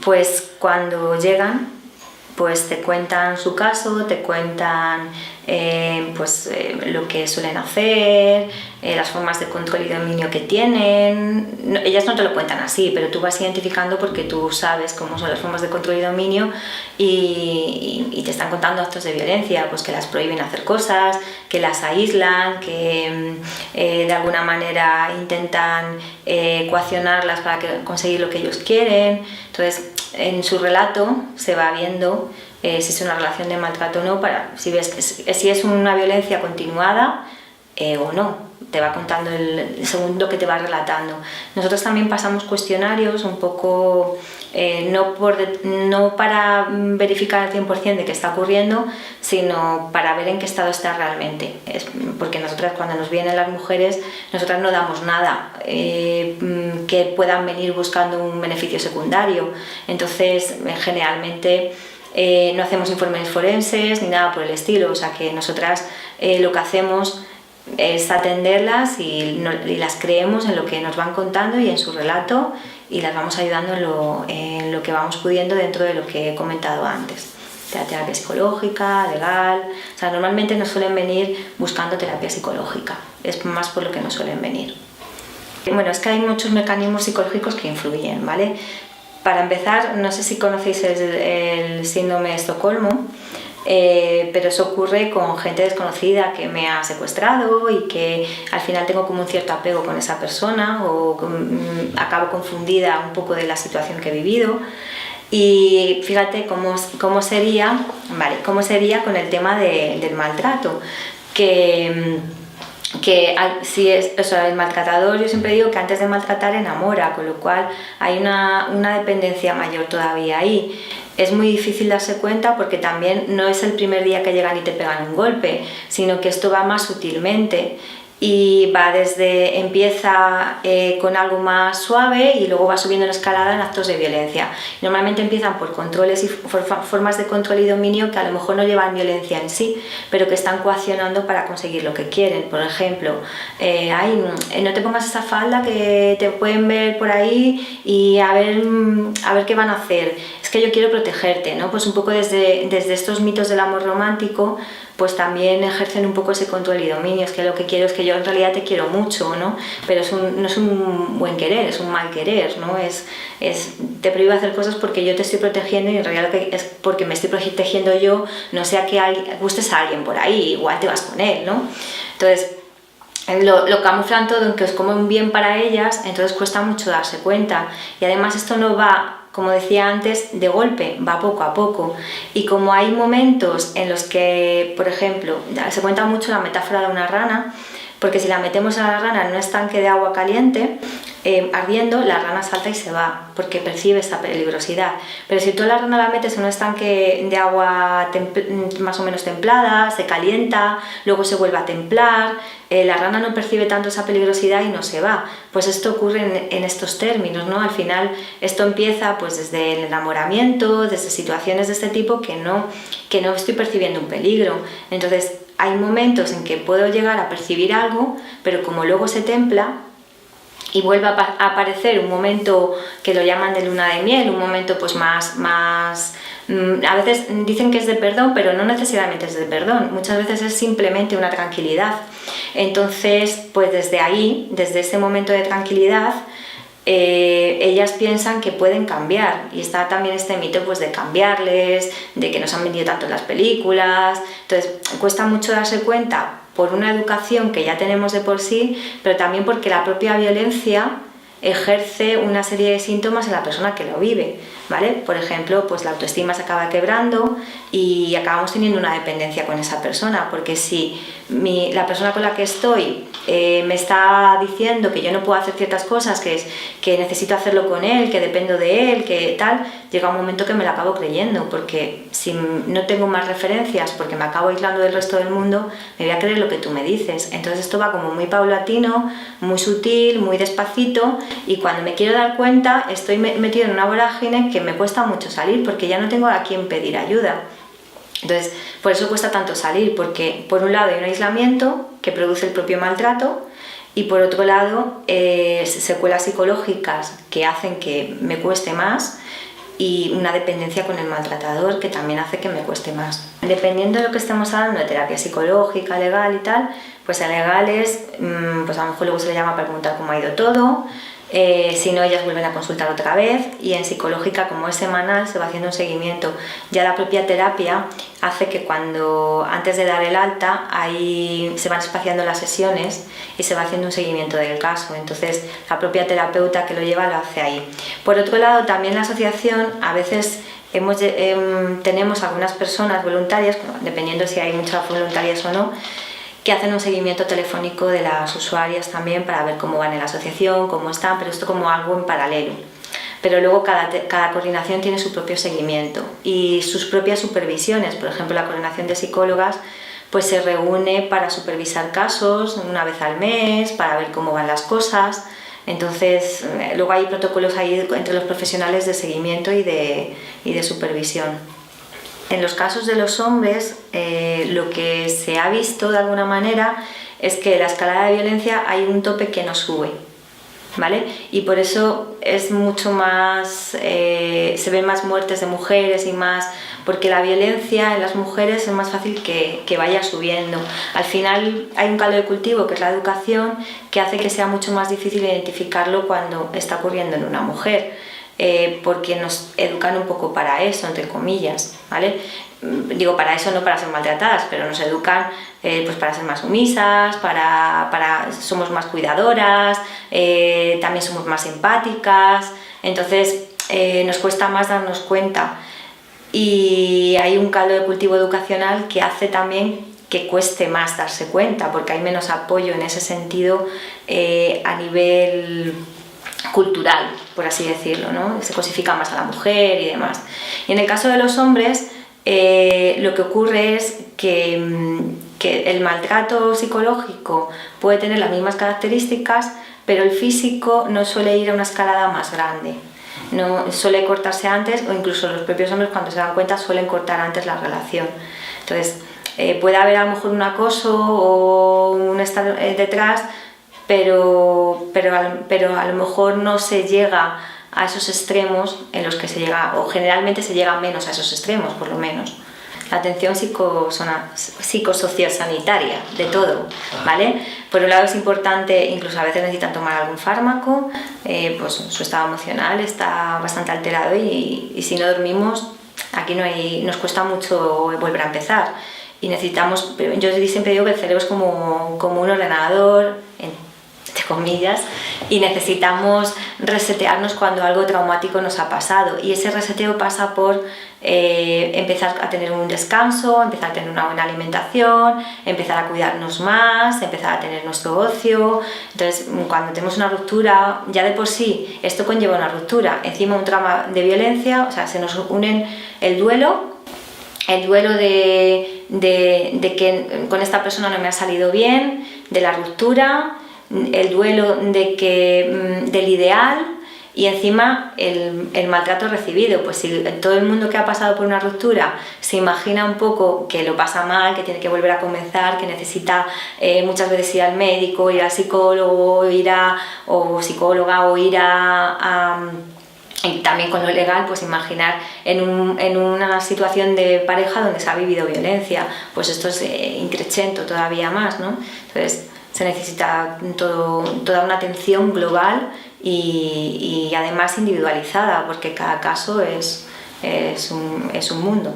Pues cuando llegan, pues te cuentan su caso, te cuentan lo que suelen hacer, las formas de control y dominio que tienen. No, ellas no te lo cuentan así, pero tú vas identificando porque tú sabes cómo son las formas de control y dominio y te están contando actos de violencia, pues que las prohíben hacer cosas, que las aíslan, que de alguna manera intentan coaccionarlas para conseguir lo que ellos quieren. Entonces, en su relato se va viendo si es una relación de maltrato o no, si ves si es una violencia continuada o no. Te va contando según lo que te va relatando. Nosotros también pasamos cuestionarios un poco, no para verificar al 100% de qué está ocurriendo, sino para ver en qué estado está realmente. Porque nosotras, cuando nos vienen las mujeres, nosotras no damos nada que puedan venir buscando un beneficio secundario. Entonces, generalmente no hacemos informes forenses ni nada por el estilo, o sea que nosotras lo que hacemos es atenderlas y las creemos en lo que nos van contando y en su relato, y las vamos ayudando en lo que vamos pudiendo dentro de lo que he comentado antes. Terapia psicológica, legal, o sea, normalmente nos suelen venir buscando terapia psicológica, es más por lo que nos suelen venir. Bueno, es que hay muchos mecanismos psicológicos que influyen, ¿vale? Para empezar, no sé si conocéis el síndrome de Estocolmo, pero eso ocurre con gente desconocida que me ha secuestrado y que al final tengo como un cierto apego con esa persona o acabo confundida un poco de la situación que he vivido. Y fíjate cómo sería con el tema del maltrato, si es, o sea, el maltratador, yo siempre digo que antes de maltratar enamora, con lo cual hay una dependencia mayor todavía ahí. Es muy difícil darse cuenta porque también no es el primer día que llegan y te pegan un golpe, sino que esto va más sutilmente y empieza con algo más suave y luego va subiendo en escalada en actos de violencia. Normalmente empiezan por controles y formas de control y dominio que a lo mejor no llevan violencia en sí, pero que están coaccionando para conseguir lo que quieren. Por ejemplo, no te pongas esa falda que te pueden ver por ahí y a ver qué van a hacer. Es que yo quiero protegerte, ¿no? Pues un poco desde estos mitos del amor romántico, pues también ejercen un poco ese control y dominio. Es que lo que quiero es que yo en realidad te quiero mucho, ¿no? Pero no es un buen querer, es un mal querer, ¿no? Te prohíbo hacer cosas porque yo te estoy protegiendo y en realidad es porque me estoy protegiendo yo, no sea que gustes a alguien por ahí, igual te vas con él, ¿no? Entonces, lo camuflan todo en que es como un bien para ellas, entonces cuesta mucho darse cuenta. Y además esto no va, como decía antes, de golpe, va poco a poco. Y como hay momentos en los que, por ejemplo, se cuenta mucho la metáfora de una rana, porque si la metemos a la rana en un estanque de agua caliente, ardiendo, la rana salta y se va, porque percibe esa peligrosidad. Pero si tú a la rana la metes en un estanque de agua más o menos templada, se calienta, luego se vuelve a templar, la rana no percibe tanto esa peligrosidad y no se va. Pues esto ocurre en estos términos, ¿no? Al final esto empieza pues desde el enamoramiento, desde situaciones de este tipo que no estoy percibiendo un peligro. Entonces hay momentos en que puedo llegar a percibir algo, pero como luego se templa y vuelve a aparecer un momento que lo llaman de luna de miel, un momento pues más a veces dicen que es de perdón, pero no necesariamente es de perdón, muchas veces es simplemente una tranquilidad. Entonces, pues desde ahí, desde ese momento de tranquilidad, ellas piensan que pueden cambiar, y está también este mito pues de cambiarles, de que nos han vendido tanto en las películas. Entonces cuesta mucho darse cuenta por una educación que ya tenemos de por sí, pero también porque la propia violencia ejerce una serie de síntomas en la persona que lo vive, ¿vale? Por ejemplo, pues la autoestima se acaba quebrando y acabamos teniendo una dependencia con esa persona, porque si la persona con la que estoy me está diciendo que yo no puedo hacer ciertas cosas, que necesito hacerlo con él, que dependo de él, que tal, llega un momento que me lo acabo creyendo, porque si no tengo más referencias, porque me acabo aislando del resto del mundo, me voy a creer lo que tú me dices. Entonces esto va como muy paulatino, muy sutil, muy despacito, y cuando me quiero dar cuenta estoy metido en una vorágine que me cuesta mucho salir, porque ya no tengo a quién pedir ayuda. Entonces, por eso cuesta tanto salir, porque por un lado hay un aislamiento que produce el propio maltrato, Y por otro lado, secuelas psicológicas que hacen que me cueste más, y una dependencia con el maltratador que también hace que me cueste más. Dependiendo de lo que estemos hablando, de terapia psicológica, legal y tal, pues en legal es, pues a lo mejor luego se le llama para preguntar cómo ha ido todo, si no, ellas vuelven a consultar otra vez, y en psicológica, como es semanal, se va haciendo un seguimiento. Ya la propia terapia hace que antes de dar el alta, ahí se van espaciando las sesiones y se va haciendo un seguimiento del caso. Entonces la propia terapeuta que lo lleva lo hace ahí. Por otro lado, también la asociación, a veces tenemos algunas personas voluntarias, dependiendo si hay muchas voluntarias o no, que hacen un seguimiento telefónico de las usuarias también para ver cómo van en la asociación, cómo están, pero esto como algo en paralelo. Pero luego cada coordinación tiene su propio seguimiento y sus propias supervisiones. Por ejemplo, la coordinación de psicólogas pues se reúne para supervisar casos una vez al mes, para ver cómo van las cosas. Entonces, luego hay protocolos ahí entre los profesionales de seguimiento y de supervisión. En los casos de los hombres, lo que se ha visto de alguna manera es que en la escalada de violencia hay un tope que no sube, ¿vale? Y por eso es mucho más, se ven más muertes de mujeres y más, porque la violencia en las mujeres es más fácil que vaya subiendo. Al final hay un caldo de cultivo que es la educación, que hace que sea mucho más difícil identificarlo cuando está ocurriendo en una mujer. Porque nos educan un poco para eso, entre comillas, ¿vale? Digo para eso, no para ser maltratadas, pero nos educan pues para ser más sumisas, somos más cuidadoras, también somos más empáticas, entonces nos cuesta más darnos cuenta. Y hay un caldo de cultivo educacional que hace también que cueste más darse cuenta, porque hay menos apoyo en ese sentido a nivel cultural, por así decirlo, ¿no? Se cosifica más a la mujer y demás. Y en el caso de los hombres, lo que ocurre es que el maltrato psicológico puede tener las mismas características, pero el físico no suele ir a una escalada más grande. No suele cortarse antes, o incluso los propios hombres, cuando se dan cuenta, suelen cortar antes la relación. Entonces, puede haber a lo mejor un acoso o un estar detrás, pero a lo mejor no se llega a esos extremos en los que se llega, o generalmente se llega menos a esos extremos, por lo menos. La atención psicosociosanitaria, de todo, ¿vale? Por un lado es importante, incluso a veces necesitan tomar algún fármaco, pues su estado emocional está bastante alterado y si no dormimos, aquí nos cuesta mucho volver a empezar. Y necesitamos, yo siempre digo que el cerebro es como un ordenador, entre comillas, y necesitamos resetearnos cuando algo traumático nos ha pasado, y ese reseteo pasa por empezar a tener un descanso, empezar a tener una buena alimentación, empezar a cuidarnos más, empezar a tener nuestro ocio. Entonces, cuando tenemos una ruptura, ya de por sí esto conlleva una ruptura, encima un trauma de violencia, o sea, se nos unen el duelo de que con esta persona no me ha salido bien, de la ruptura, el duelo del ideal y encima el maltrato recibido. Pues si todo el mundo que ha pasado por una ruptura se imagina un poco que lo pasa mal, que tiene que volver a comenzar, que necesita muchas veces ir al médico, ir al psicólogo, o psicóloga, o ir y también con lo legal, pues imaginar en una situación de pareja donde se ha vivido violencia, pues esto es increchento todavía más, ¿no? Entonces se necesita toda una atención global y además individualizada, porque cada caso es un mundo.